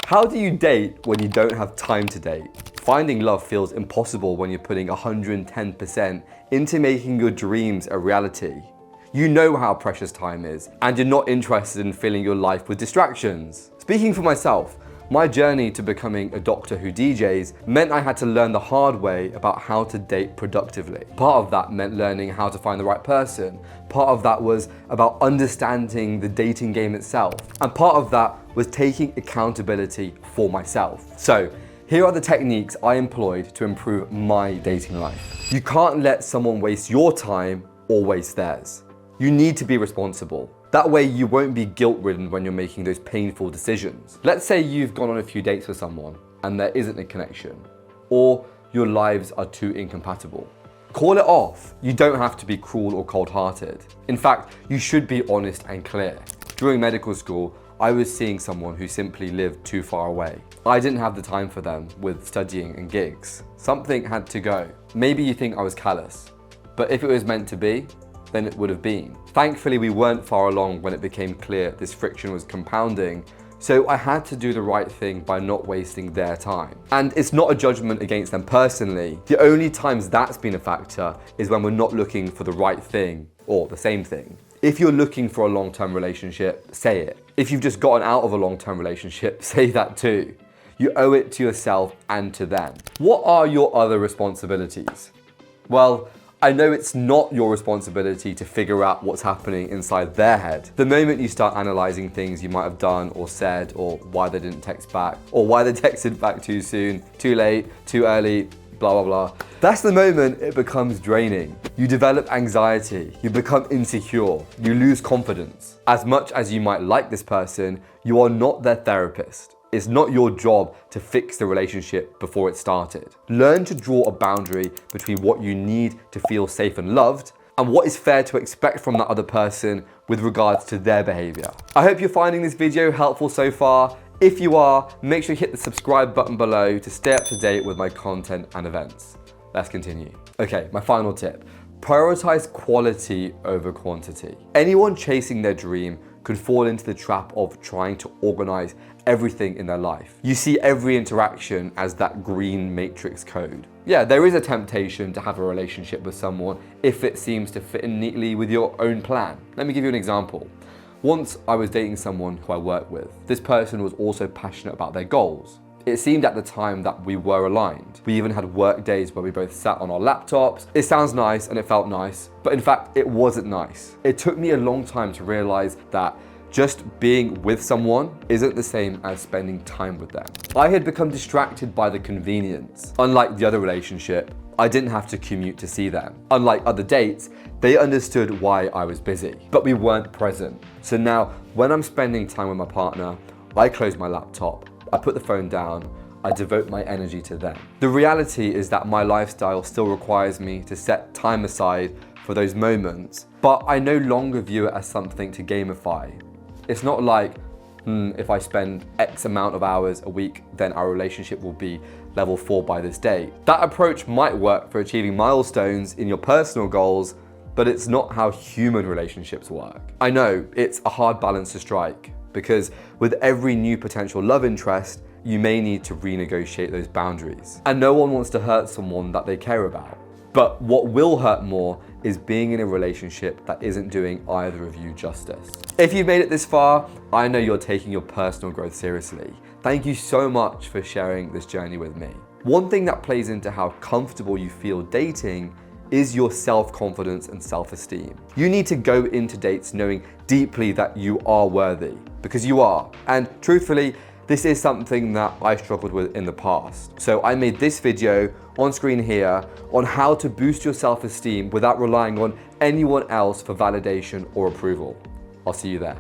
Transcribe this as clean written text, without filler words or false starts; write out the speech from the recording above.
How do you date when you don't have time to date? Finding love feels impossible when you're putting 110% into making your dreams a reality. You know how precious time is, and you're not interested in filling your life with distractions. Speaking for myself, my journey to becoming a doctor who DJs meant I had to learn the hard way about how to date productively. Part of that meant learning how to find the right person. Part of that was about understanding the dating game itself. And part of that was taking accountability for myself. So, here are the techniques I employed to improve my dating life. You can't let someone waste your time or waste theirs. You need to be responsible. That way you won't be guilt-ridden when you're making those painful decisions. Let's say you've gone on a few dates with someone and there isn't a connection, or your lives are too incompatible. Call it off. You don't have to be cruel or cold-hearted. In fact, you should be honest and clear. During medical school, I was seeing someone who simply lived too far away. I didn't have the time for them with studying and gigs. Something had to go. Maybe you think I was callous, but if it was meant to be, then it would have been. Thankfully, we weren't far along when it became clear this friction was compounding, so I had to do the right thing by not wasting their time. And it's not a judgment against them personally. The only times that's been a factor is when we're not looking for the right thing or the same thing. If you're looking for a long-term relationship, say it. If you've just gotten out of a long-term relationship, say that too. You owe it to yourself and to them. What are your other responsibilities? Well, I know it's not your responsibility to figure out what's happening inside their head. The moment you start analyzing things you might have done or said, or why they didn't text back, or why they texted back too soon, too late, too early, blah, blah, blah. That's the moment it becomes draining. You develop anxiety, you become insecure, you lose confidence. As much as you might like this person, you are not their therapist. It's not your job to fix the relationship before it started. Learn to draw a boundary between what you need to feel safe and loved and what is fair to expect from that other person with regards to their behavior. I hope you're finding this video helpful so far. If you are, make sure you hit the subscribe button below to stay up to date with my content and events. Let's continue. Okay, my final tip. Prioritize quality over quantity. Anyone chasing their dream could fall into the trap of trying to organize everything in their life. You see every interaction as that green matrix code. Yeah, there is a temptation to have a relationship with someone if it seems to fit in neatly with your own plan. Let me give you an example. Once I was dating someone who I work with. This person was also passionate about their goals. It seemed at the time that we were aligned. We even had work days where we both sat on our laptops. It sounds nice and it felt nice, but in fact, it wasn't nice. It took me a long time to realize that just being with someone isn't the same as spending time with them. I had become distracted by the convenience. Unlike the other relationship, I didn't have to commute to see them. Unlike other dates, they understood why I was busy, but we weren't present. So now, when I'm spending time with my partner, I close my laptop, I put the phone down, I devote my energy to them. The reality is that my lifestyle still requires me to set time aside for those moments, but I no longer view it as something to gamify. It's not like, if I spend X amount of hours a week, then our relationship will be level 4 by this date. That approach might work for achieving milestones in your personal goals, but it's not how human relationships work. I know it's a hard balance to strike, because with every new potential love interest, you may need to renegotiate those boundaries. And no one wants to hurt someone that they care about. But what will hurt more is being in a relationship that isn't doing either of you justice. If you've made it this far, I know you're taking your personal growth seriously. Thank you so much for sharing this journey with me. One thing that plays into how comfortable you feel dating is your self-confidence and self-esteem. You need to go into dates knowing deeply that you are worthy, because you are. And truthfully, this is something that I struggled with in the past. So I made this video on screen here on how to boost your self-esteem without relying on anyone else for validation or approval. I'll see you there.